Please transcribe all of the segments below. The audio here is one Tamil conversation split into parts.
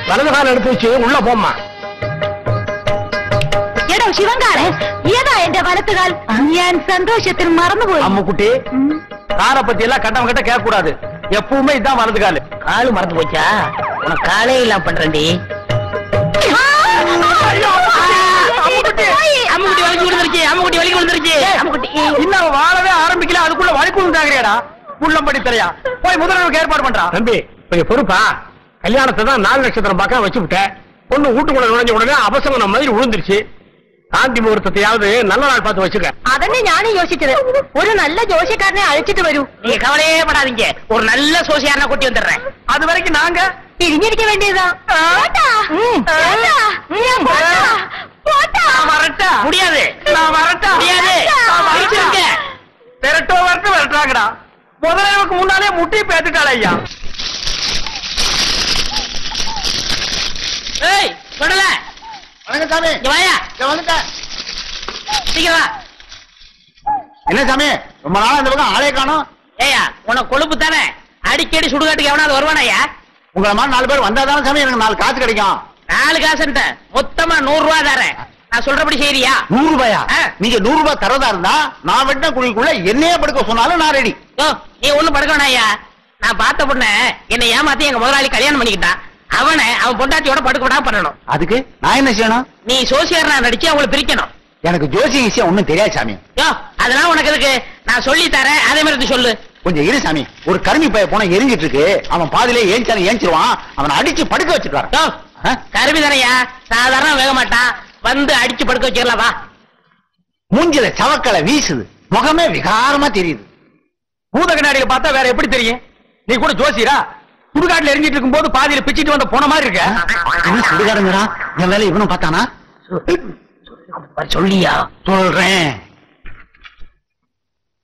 வலது கால எடுத்து வச்சு உள்ள போம்மா. എടോ ശിവങ്കാരെ ഏതാ എന്റെ വലത്തുകാൽ? ഞാൻ സന്തോഷത്തിൽ മറന്നുപോയി. அம்முக்குட்டி காரை பத்தி எல்லாம் கட்டவன் கிட்ட கேட்க கூடாது. எப்பவுமே இதான் வலது காலு. காலு மறந்து போச்சா? உனக்கு காலே இல்லாம பண்றேன்டி. அம்முக்குட்டி வலிக்கு விழுந்துருச்சு. அம்முக்குட்டி வலிக்கு விழுந்துருச்சு. அம்முக்குட்டி இன்னும் வாழவே ஆரம்பிக்கல, அதுக்குள்ள வலிப்பு உண்டாகிறியாடா? உள்ளம்படி தெரியா? போய் முதல்வருக்கு ஏற்பாடு பண்றா. தம்பி கொஞ்சம் பொறுப்பா. கல்யாணத்தை தான் 4 நட்சத்திரம் பார்க்க வச்சு விட்டேன். பொண்ணு வீட்டுக்குள்ள நுழைஞ்ச உடனே அவசரம் மாதிரி விழுந்துருச்சு. காந்தி முகூர்த்தத்தையாவது நல்ல நாள் பார்த்து வச்சுக்க. അതന്നെ ഞാനും യോசிച്ചത്. ഒരു നല്ല ജോഷിക്കാരനെ അழைച്ചിട്ട് വരൂ. நீங்க கவலையே படாதீங்க, ஒரு நல்ல சோசியாரனா கூட்டி வந்துடுறேன். அது வரைக்கும் நாங்க പിരിഞ്ഞിരിക്ക വേണ്ടിയതാ. வரட்டா முடியாது, நான் வரட்டா முடியாது. பிரிச்சிருங்க. விரட்டோ வரட்டு விரட்டாங்கடா. முதலமைக்கு முன்னாலே முட்டி பேத்துட்டாள் ஐயா. ஏய் சொல்லல. வணக்கம் சாமி. இங்க வாயா. வந்துட்டேன். சீக்கிரம் வா. என்ன சாமி ரொம்ப நாளா இந்த பக்கம் ஆளே காணோம்? ஏயா உனக்கு கொழுப்பு தானே, அடிக்கடி சுடுகாட்டுக்கு எவனாவது வருவானையா? உங்களை மாதிரி 4 பேர் வந்தாதானே சாமி எனக்கு 4 காசு கிடைக்கும். 4 காசுன்ட்ட மொத்தமா 100 ரூபா தரேன். நான் சொல்றபடி செய்யறியா? 100 ரூபாயா? நீங்க 100 ரூபாய் தரதா இருந்தா நான் வெட்ட குழிக்குள்ள என்னையே படுக்க சொன்னாலும் நான் ரெடி. நீ ஒண்ணும் படுக்கணும்யா. நான் பார்த்த பொண்ண என்னை ஏமாத்தி எங்க முதலாளி கல்யாணம் பண்ணிக்கிட்டான். அவன் பொண்டாட்டியோட படுக்க விடாம பண்ணணும். அதுக்கு நான் என்ன செய்யணும்? நீ சோசியர்னா நடிச்சு அவங்களை பிரிக்கணும். எனக்கு ஜோசி விஷயம் ஒண்ணும் தெரியாது சாமி. அதெல்லாம் உனக்கு எதுக்கு? நான் சொல்லி தரேன், அதே மாதிரி சொல்லு. கொஞ்சம் இரு சாமி. ஒரு கருமி பைய போன எரிஞ்சிட்டு இருக்கு. அவன் பாதிலே ஏஞ்சாலும் ஏஞ்சிருவான். அவனை அடிச்சு படுக்க வச்சுட்டு கருவி தானையா, சாதாரண வேக மாட்டான். வந்து அடிச்சு படுக்க வச்சிடலாம் வா. மூஞ்சில சவக்களை வீசுது, முகமே விகாரமா தெரியுது. பூத கண்ணாடியில பார்த்தா வேற எப்படி தெரியும்? நீ கூட ஜோசியரா? சுடுகாட்டுல எரிஞ்சிட்டு இருக்கும் போது பாதியில பிச்சிட்டு வந்த போன மாதிரி இருக்க. என்ன சுடுகாடுங்கடா? என் வேலை இவனும் பார்த்தானா? சொல்லியா? சொல்றேன்.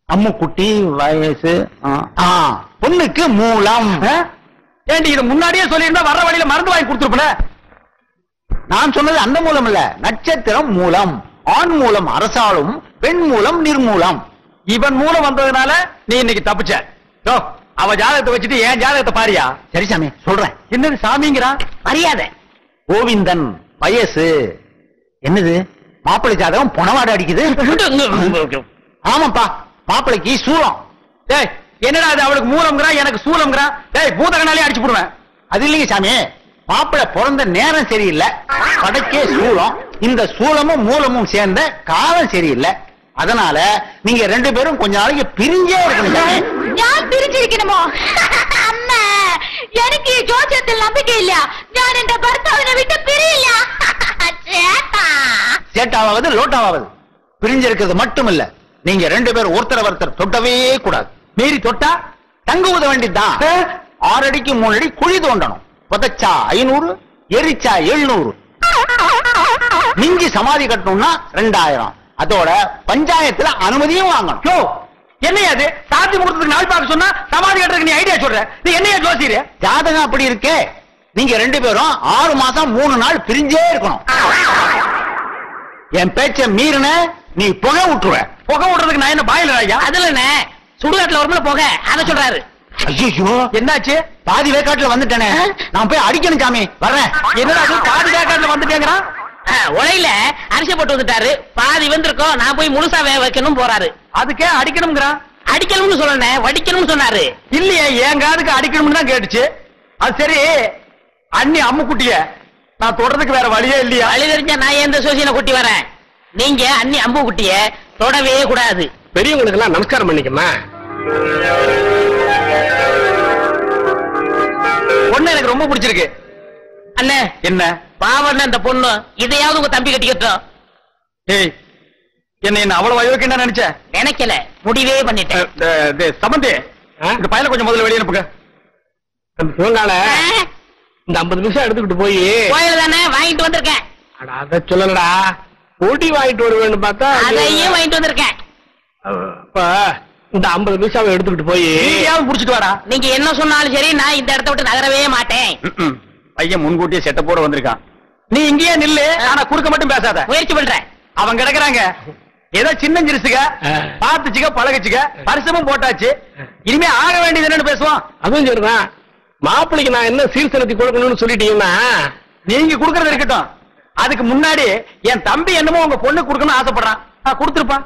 அம்முக்குட்டி வயசு பொண்ணுக்கு மூலம். ஏண்டி இது முன்னாடியே சொல்லியிருந்தா வர்ற வழியில மருந்து வாங்கி கொடுத்துருப்பல. நான் சொன்னது அந்த மூலம் இல்ல, நட்சத்திரம் மூலம். ஆண் மூலம் அரசாலும், பெண் மூலம் நிர்மூலம். இவன் மூலம் வந்ததுனால நீ இன்னைக்கு தப்பிச்ச. அவ ஜாதகத்தை வச்சுட்டு ஏன் ஜாதகத்தை பாரியா? சரி சாமி சொல்றேன். என்னது சாமிங்கிறா? மரியாதை. கோவிந்தன் வயசு. என்னது மாப்பிள்ளை ஜாதகம் பொணவாடு அடிக்குது? ஆமாப்பா, மாப்பிள்ளைக்கு சூலம். டேய் என்னடா அது? அவளுக்கு மூலம்ங்கிறா, எனக்கு சூலம்ங்கிறா. டேய் பூதகனாலே அடிச்சு போடுவேன். அது இல்லைங்க சாமி, மாப்பிள்ளை பிறந்த நேரம் சரியில்லை, படைக்கே சூலம். இந்த சூலமும் மூலமும் சேர்ந்த காலம் சரியில்லை. அதனால நீங்க 2 பேரும் கொஞ்ச நாளைக்கு பிரிஞ்சே இருக்கணும் சாமி. ഞാൻ പിരിച്ചിരിക്കണമോ? അമ്മ എനിക്ക് ഈ ജോസ്യത്തിൽ നம்பிക്കയില്ല. ഞാൻ എന്റെ ഭർത്താവിനെ വിട്ട് പിരിയില്ല. சேட்டாவது லோட்டாவது பிரிஞ்சிருக்கிறது மட்டும் இல்ல, நீங்க 2 பேரும் ஒருத்தர் தொட்டவே கூடாது. மீறி தொட்டா தங்க ஊத வேண்டியதுதான். 6 அடிக்கு 3 அடி குழி தோண்டணும். புதைச்சா 500, எரிச்சா 700. மிஞ்சி சமாதி கட்டணும்னா 2000. அதோட பஞ்சாயத்துல அனுமதியும் வாங்கணும். என்னையாது சாத்தி முகூர்த்தத்துக்கு நாள் பார்க்க சொன்னா சமாதி கட்டுறதுக்கு நீ ஐடியா சொல்ற? நீ என்னையா ஜோசியர்? ஜாதகம் அப்படி இருக்கே. நீங்க 2 பேரும் 6 மாசம் 3 நாள் பிரிஞ்சே இருக்கணும். என் பேச்ச மீறின நீ புகை விட்டுருவ. புகை விடுறதுக்கு நான் என்ன பாயில ஐயா? அதுல என்ன சுடுகாட்டுல வரும்ல போக, அதை சொல்றாரு. ஐயோ என்னாச்சு? பாதி வேக்காட்டுல வந்துட்டேனே, நான் போய் அடிக்கணும் சாமி. வர்றேன். என்னடா அது பாதி வேக்காட்டுல வந்துட்டேங்கிறான்? உலையில அரிசி போட்டு வந்துட்டாரு, பாதி வந்திருக்கோம், நான் போய் முழுசா வேக வைக்கணும் போறாரு. அதுக்கே அடிக்கணும்ங்கிறான். அடிக்கணும்னு சொல்லணும், வடிக்கணும்னு சொன்னாரு. இல்லையே, என் காதுக்கு அடிக்கணும்னு தான் கேட்டுச்சு. அது சரி, அண்ணி அம்முக்குட்டிய நான் தொடறதுக்கு வேற வழியே இல்லையா? வழி தெரிஞ்சா நான் எந்த சோசியனை கூட்டி வரேன். நீங்க அண்ணி அம்பு குட்டிய தொடவே கூடாது. பெரியவங்களுக்கு எல்லாம் நமஸ்காரம் பண்ணிக்கமா. பொண்ணு எனக்கு ரொம்ப பிடிச்சிருக்கு. அண்ணே என்ன பாவம் அந்த பொண்ணு, இதையாவது உங்க தம்பி கட்டிக்கட்டும். ஏய் என்ன அவ்வளவு அயோக்கியம் நினைச்ச? நினைக்கல, முடிவே பண்ணிட்டேன். சம்பந்தி இந்த பையனை கொஞ்சம் முதல்ல வெளியே அனுப்புங்க. இந்த 50 நிமிஷம் எடுத்துக்கிட்டு போய் கோயில் தானே வாங்கிட்டு வந்திருக்கேன். அத சொல்லலடா, ஊட்டி வாங்கிட்டு வருவேன்னு பார்த்தா அதையும் வாங்கிட்டு வந்திருக்கேன். இந்த 50 நிமிஷம் எடுத்துக்கிட்டு போய் புடிச்சிட்டு வாடா. நீங்க என்ன சொன்னாலும் சரி, நான் இந்த இடத்த விட்டு நகரவே மாட்டேன். பையன் முன்கூட்டியே செட்டப்போட வந்திருக்கான். நீ இங்கேயே நில்லு, ஆனா குறுக்க மட்டும் பேசாத. முயற்சி பண்றேன். அவன் கிடக்குறாங்க, ஏதோ சின்ன சிறுசுக பாத்துச்சுக்க பழகுச்சுக்க, பரிசமும் போட்டாச்சு. இனிமே ஆக வேண்டியது என்னன்னு பேசுவான். அதுவும் சொல்றான். மாப்பிளைக்கு நான் என்ன சீர்திருத்தி கொடுக்கணும்னு சொல்லிட்டீங்கன்னா நீங்க குடுக்கறது இருக்கட்டும், அதுக்கு முன்னாடி என் தம்பி என்னமோ உங்க பொண்ணு குடுக்கணும்னு ஆசைப்படுறான். கொடுத்துருப்பா.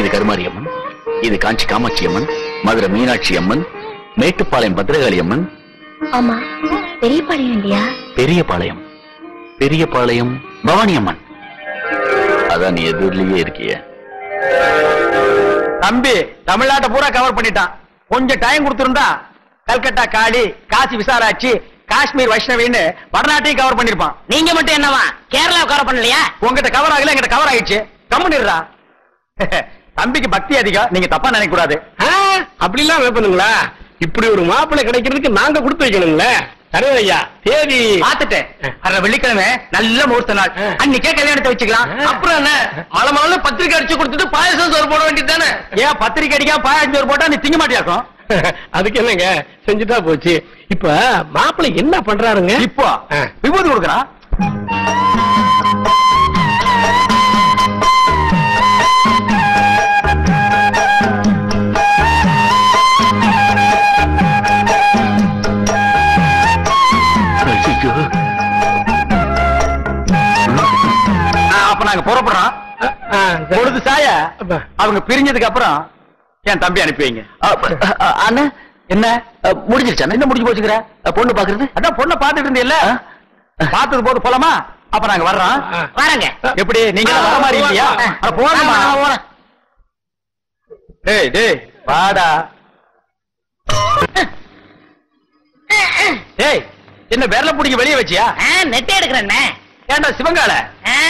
இது கருமாரி அம்மன், இது காஞ்சி காமாட்சி அம்மன், மதுரை மீனாட்சி அம்மன், மேட்டுப்பாளையம் பத்ரகாளி அம்மன். ஆமா, பெரியபாளையம் இல்லையா? பெரியபாளையம், பெரியபாளையம் பவானி அம்மன். அதான் நீ எதிரிலேயே இருக்கிய. தம்பி தமிழ்நாட்டை பூரா கவர் பண்ணிட்டான். கொஞ்சம் டைம் கொடுத்திருந்தா கல்கத்தா காளி, காசி விசாலாட்சி, காஷ்மீர் வைஷ்ணவின்னு வடநாட்டையும் கவர் பண்ணிருப்பான். நீங்க மட்டும் என்னவா கேரளா கவர் பண்ணலையா? உங்ககிட்ட கவர் ஆகல, எங்கிட்ட கவர் ஆயிடுச்சு. கம்முன்னுடா. தம்பிக்கு பக்தி அதிகம், நீங்க தப்பா நினைக்க கூடாது. அப்படிலாம் வைப்பதுங்களா? இப்படி ஒரு மாப்பிள்ளை கிடைக்கிறதுக்கு நாங்க கொடுத்து வைக்கணுங்களே. சரி ஐயா, தேதி பாத்துட்டேன். அரை வெள்ளிக்கிழமை நல்ல முகூர்த்த நாள், அன்னைக்கே கல்யாணத்தை வச்சுக்கலாம். அப்புறம் என்ன, மலை பத்திரிக்கை அடிச்சு கொடுத்துட்டு பாயசம் சோறு போட வேண்டியது தானே? ஏன் பத்திரிக்கை அடிக்காம பாயசம் சோறு போட்டா நீ திங்க மாட்டியாக்கும்? அதுக்கு என்னங்க, செஞ்சுட்டா போச்சு. இப்ப மாப்பிள்ளை என்ன பண்றாருங்க? இப்போ விபூதி கொடுக்கறான். அப்ப நாங்க புறப்படுறோம். பொழுது சாய அவங்க பிரிஞ்சதுக்கு அப்புறம் என் தம்பி அனுப்பி வைங்க. அண்ணா என்ன முடிஞ்சிருச்சா? என்ன முடிஞ்சு போச்சுக்கிற? பொண்ணு பாக்குறது? அதான் பொண்ணை பாத்துட்டு இருந்தீல்ல, பார்த்தது போது போலாமா? அப்ப நாங்க வர்றோம். வரங்க. எப்படி நீங்க வர மாதிரி இல்லையா? போறோமா? டேய் டேய் வாடா. டேய் என்ன விரல பிடிக்க வெளியே வச்சியா? நெட்டே எடுக்கிறேன். ஏண்டா சிவங்கால,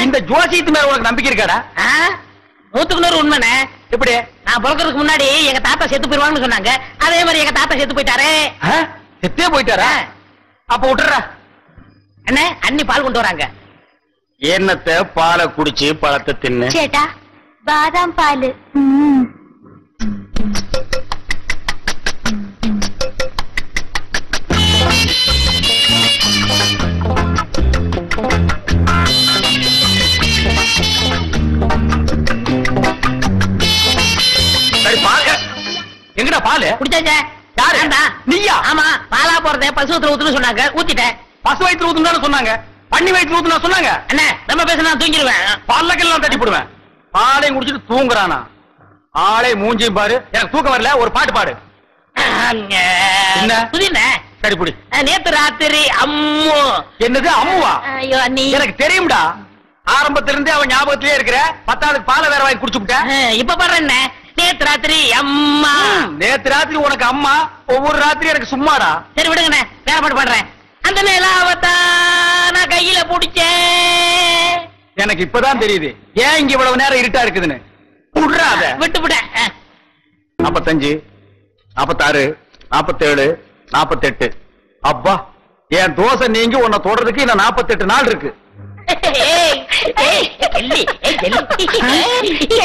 இந்த ஜோசியத்து மேல உனக்கு நம்பிக்கை இருக்காடா? 100% உண்மைண்ணே. எப்படி? நான் பிறக்கிறதுக்கு முன்னாடி எங்க தாத்தா செத்து போயிருவாங்கன்னு சொன்னாங்க. அதே மாதிரி எங்க தாத்தா செத்து போயிட்டாரு. செத்தே போயிட்டாரா? அப்ப விட்டுறா. அண்ணே, அண்ணி பால் கொண்டு வராங்க. என்னத்தை பாலை குடிச்சு பழத்தை தின்னு. சேட்டா, பாதாம் பால். எங்கடா பாலு? குடிச்சாச்சே. யாரு? நீயா? ஆமா, பாலா போறத பசு ஊத்துல ஊத்துன்னு சொன்னாங்க, ஊத்திட்டேன். பசு வயிற்று ஊத்துன்னு சொன்னாங்க, பண்ணி வயிற்று ஊத்துனா சொன்னாங்க. அண்ணே, நம்ம பேச நான் தூங்கிடுவேன். பல்லக்கெல்லாம் தட்டி போடுவேன். பாலையும் குடிச்சிட்டு தூங்குறானா? ஆளே மூஞ்சியும் பாரு. எனக்கு தூக்கம் வரல, ஒரு பாட்டு பாடு. என்ன புதினே? சரி புடி. நேத்து ராத்திரி அம்மு. என்னது அம்முவா? ஐயோ அண்ணி, எனக்கு தெரியும்டா. ஆரம்பத்திலிருந்தே அவன் ஞாபகத்திலே இருக்கிற. 10வது பாலை வேற வாங்கி குடிச்சு விட்டேன். இப்ப பாடுறேன். நேத்து ராத்திரி அம்மா. நேத்து ராத்திரி உனக்கு அம்மா, ஒவ்வொரு ராத்திரி எனக்கு சும்மாடா. சரி விடுங்கண்ணே, வேற பாட்டு பாடுறேன். அந்த நிலாவத்தான் நான் கையில பிடிச்சேன். எனக்கு இப்பதான் தெரியுது ஏன் இங்க இவ்வளவு நேரம் இருட்டா இருக்குதுன்னு. விடுறாத. விட்டு 45, 46, 47, 48. அப்பா, என் தோசை நீங்க உன்னை தொடறதுக்கு இன்னும் 48 நாள் இருக்கு.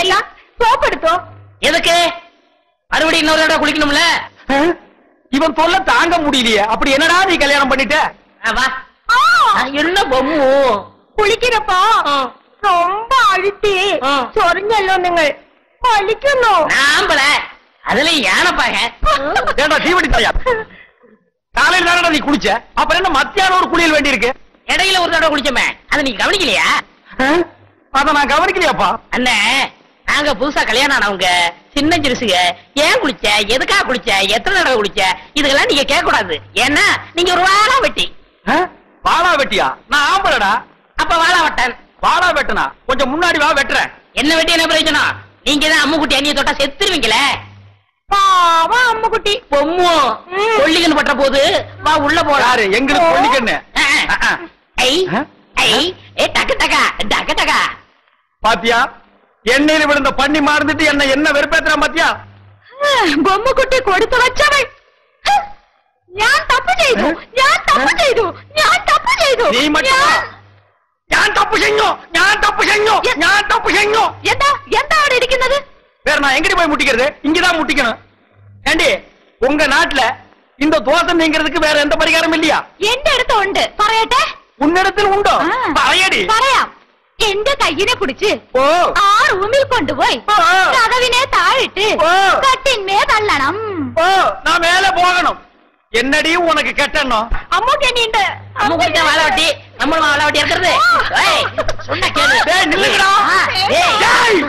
எல்லாம் சோப்படுத்தோம். எதுக்கு? மறுபடியும் இன்னொரு தடவை குளிக்கணும்ல? இவன் தொல்லை தாங்க முடியலையே. அப்படி என்னடா நீ கல்யாணம் பண்ணிட்ட? வா. என்ன பொம்மு குளிக்கிறப்போ ரொம்ப அழுத்தி சொரிஞ்சല്ലോ നിങ്ങൾ குளிக்கணும். நாம்பல அதுல யானைப்பாங்க. ஏண்டா தீவடி தாயா, காலையில் தானடா நீ குளிச்ச, அப்புறம் என்ன மத்தியானம் ஒரு குளியல் வேண்டி இருக்கு? இடையில ஒரு தடவை குளிச்சோமே, அதை நீங்க கவனிக்கலையா? அத நான் கவனிக்கலையாப்பா. அண்ணே, நாங்க புதுசா கல்யாணம் ஆனவங்க, சின்ன சிறுசுக. ஏன் குளிச்ச, எதுக்காக குளிச்ச, எத்தனை தடவை குளிச்ச, இதுக்கெல்லாம் நீங்க கேட்க கூடாது. ஏன்னா நீங்க ஒரு வாழா வெட்டி. வாழா வெட்டியா? நான் ஆம்பளடா. அப்ப வாழா வெட்டன். வாழா வெட்டனா? கொஞ்சம் முன்னாடி வா, வெட்டுறேன். என்ன வெட்டி என்ன பிரயோஜனம்? நீங்க தான் அம்முக்குட்டி அண்ணியை தொட்டா செத்துருவீங்களே. பாவம் அம்முக்குட்டி. பொம்மு கொல்லிக்கன்னு பற்ற போது வா உள்ள போறாரு. எங்களுக்கு கொல்லிக்கன்னு? டக்கு டக்கா டக்கு டக்கா. பாத்தியா, எண்ணெயில விழுந்த பண்ணி மாறுந்துட்டு என்ன வெறுப்பேத்துறான் பாத்தியா? ബൊമ്മക്കുട്ടി കൊടുത്തു വച്ചവൾ. ഞാൻ തപ്പ് ചെയ്തു, ഞാൻ തപ്പ് ചെയ്തു, ഞാൻ തപ്പ് ചെയ്തു. നീ மட்டும் ഞാൻ തപ്പ് ചെയ്ഞ്ഞു, ഞാൻ തപ്പ് ചെയ്ഞ്ഞു, ഞാൻ തപ്പ് ചെയ്ഞ്ഞു. എന്താ അവിടെ ഇരിക്കുന്നത്? வேற நான் எங்கடி போய் முட்டிக்கிறது? இங்கதான் முட்டிக்கணும். ஏண்டி, உங்க நாட்டுல இந்த தோசை நீங்கிறதுக்கு வேற எந்த பரிகாரம் இல்லையா? എന്റെ അടുത്ത് ഉണ്ട്, പറയട്ടെ? உன்னிடத்தில் உண்டோ? പറയடி. പറയാം. എന്റെ കയ്യിനെ പിടിച്ച് ഓ 6 റൂമിൽ കൊണ്ടുപോയി കഥവിനെ താഴിട്ട് കട്ടിന്മേ തള്ളണം. ഓ நான் மேல போகணும். என்னடி உனக்கு கெட்டணும்? അമ്മൂക്ക് എന്നെയുണ്ട്. அம்முக்கு வாழ வட்டி நம்ம வாழ வட்டி இருக்கிறது. ஏய் சொன்ன கேளு. டேய் நில்லுங்கடா. ஏய் டேய்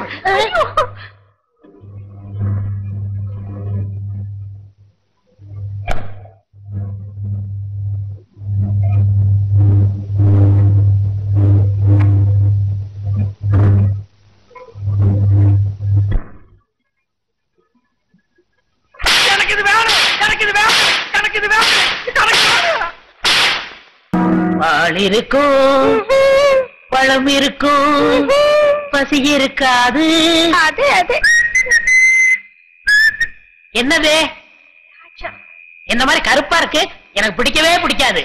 எனக்கு இது வேணும். எனக்கு இது வேணும். எனக்கு இது வேணும். எனக்கு வேணும். பால் இருக்கும் பழம் இருக்கும் பசி இருக்காது. അതെ അതെ. என்னது என்ன மாதிரி கருப்பா இருக்கு? எனக்கு பிடிக்கவே பிடிக்காது.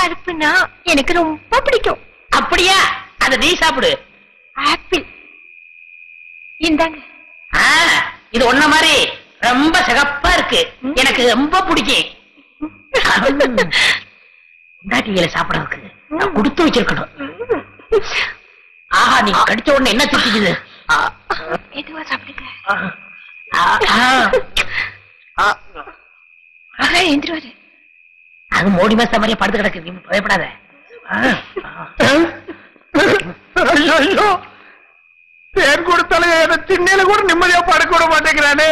கருப்புனா எனக்கு ரொம்ப பிடிக்கும். அப்படியா? அத நீ சாப்பிடு. ஆப்பிள் இந்தாங்க. இது ஒன்ன மாதிரி ரொம்ப சிகப்பா இருக்கு. எனக்கு ரொம்ப பிடிக்கும். நாட்டிகளை சாப்பிடறதுக்கு நான் கொடுத்து வச்சிருக்கணும். ஆஹா, நீ கடிச்ச உடனே என்ன திட்டிக்குது? மெதுவா சாப்பிடுங்க. எந்திருவாரு. அது மோடி மாச மாதிரியே படுத்து கிடக்கு. நீ பயப்படாத. ஐயோ தேன் கொடுத்தாலும் என்ன திண்ணையில கூட நிம்மதியா படுக்க விட மாட்டேங்கிறானே.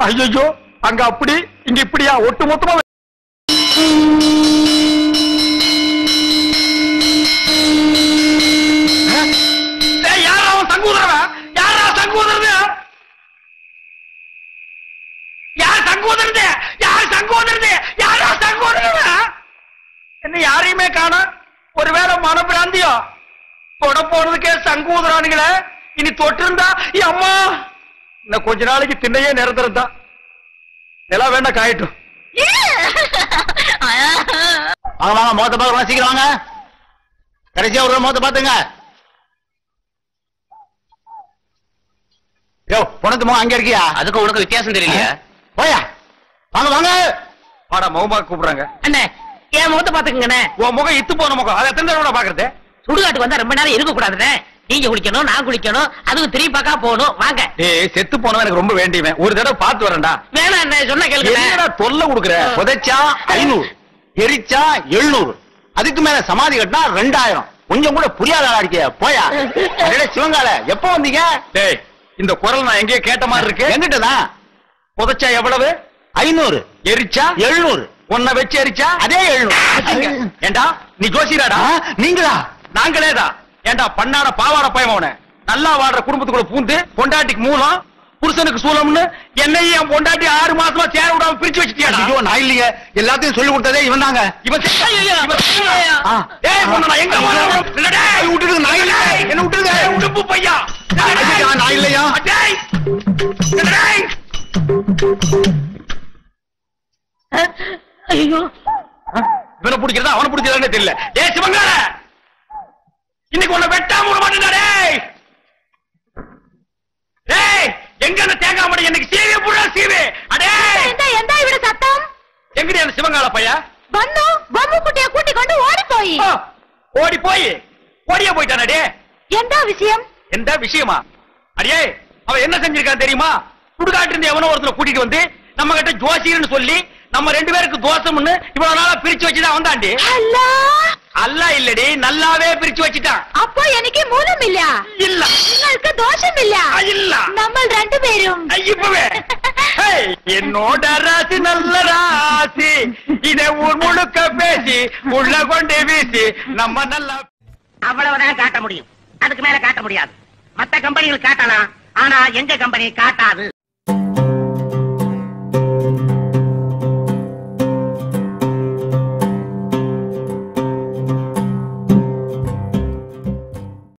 ஐயோ அங்க அப்படி இங்க இப்படியா ஒட்டு மொத்தமா யாரா அவன் சங்கூதரவன்? யாரா சங்கூதரது? யார் சங்கூதரது? யார் சங்கூதரது? யாரா சங்கூதரவ? என்ன யாரையுமே காணோம். ஒருவேளை மனப்பிராந்தியோ? தொட போனதுக்கே சங்கூதரானுங்களே. இனி தொட்டிருந்தா அம்மா இன்னும் கொஞ்ச நாளைக்கு திண்ணையே நிரந்தரம் தான். நிலா வேண்டாம் காயட்டும். வாங்க வாங்க முகத்தை பார்க்க சீக்கிரம் வாங்க. கடைசியா ஒரு முகத்தை பாத்துங்க. யோ பொணத்து முகம் அங்க இருக்கியா? அதுக்கு உனக்கு வித்தியாசம் தெரியலையா? போயா வாங்க வாங்க. வாடா முகமா கூப்பிடுறாங்க. அண்ணே என் முகத்தை பாத்துக்கங்கண்ணே. உன் முகம் இத்து போன முகம். அதை எத்தனை தடவை பாக்குறது? சுடுகாட்டுக்கு வந்தா ரொம்ப நேரம் இருக்க கூடாதுண்ணே. நீங்க குளிக்கணும், நான் குளிக்கணும், அதுக்கு திரும்பி பார்க்கா போகணும். வாங்க. ஏய் செத்து போனவன் எனக்கு ரொம்ப வேண்டியவன். ஒரு தடவை பார்த்து வரேன்டா. வேணாம் அண்ணே, சொன்ன கேளுங்க. என்னடா தொல்லை கொடுக்குற? புதைச்சா 500, எரிச்சா 700, அதுக்கு மேல சமாதி கட்டினா 2000. கொஞ்சம் கூட புரியாத ஆடிக்க. போயா. அடடே சிவங்கால எப்ப வந்தீங்க? டேய் இந்த குரல் நான் எங்கேயோ கேட்ட மாதிரி இருக்கு. எங்கிட்டதான். புதைச்சா எவ்வளவு? 500, எரிச்சா 700, உன்னை வச்சு எரிச்சா அதே 700. ஏண்டா நீ ஜோசியராடா? நீங்களா? நாங்களேதான். ஏண்டா பண்ணாட பாவாட பயமவன நல்லா வாடுற குடும்பத்துக்குள்ள பூந்து பொண்டாட்டிக்கு மூலம் புருஷனுக்கு சூலம்னு என்னையும் என் பொண்டாட்டி 6 மாசமா சேர விடாம பிரிச்சு வச்சுட்டியாடா? ஐயோ நான் இல்லைங்க. எல்லாத்தையும் சொல்லி கொடுத்ததே இவன் தாங்க. இவன் எங்க விட்டுடுங்க. நான் இல்ல. என்ன விட்டுருங்க. உடுப்பு பையா நான் இல்லையா? ஐயோ இவனை பிடிக்கிறதா அவனை பிடிக்கிறதானே தெரியல. ஏ சிவங்கால இன்னைக்கு உன்னை வெட்டாம விட மாட்டேன். எங்க அந்த தேங்காய் மடி எனக்கு சீவே புடா சீவே. அடே എന്താ ഇവിടെ சத்தம்? எங்கடி அந்த சிவங்கால பையா? വന്നു ബൊമ്മുക്കുട്ടിയെ കൂട്ടിക്കൊണ്ട് ഓടിപ്പോയി. ஓடி போய் ஓடியே போயிட்டானே. എന്താ விஷயம்? எந்த விஷயமா? அடியே அவன் என்ன செஞ்சிருக்கான் தெரியுமா? சுடுகாட்டு இருந்து எவனோ ஒருத்தரை கூட்டிட்டு வந்து நம்ம கிட்ட ஜோசியர்னு சொல்லி நம்ம 2 பேருக்கு தோசம்னு இவ்வளவு நாளா பிரிச்சு வச்சுதான் வந்தாண்டி. அல்ல இல்லடி, நல்லாவே பிரிச்சு வச்சுட்டான். அப்போ எனக்கு மூலமில்ல. இல்ல നിങ്ങൾക്ക് ദോഷമില്ല. இல்ல നമ്മൾ രണ്ടുപേരും இப்பவே என்னோட ராசி நல்ல ராசி. இதை ஊர் முழுக்க பேசி உள்ள கொண்டு வீசி நம்ம நல்லா அவ்வளவுதான் காட்ட முடியும். அதுக்கு மேல காட்ட முடியாது. மத்த கம்பெனிகள் காட்டலாம், ஆனா எங்க கம்பெனி காட்டாது.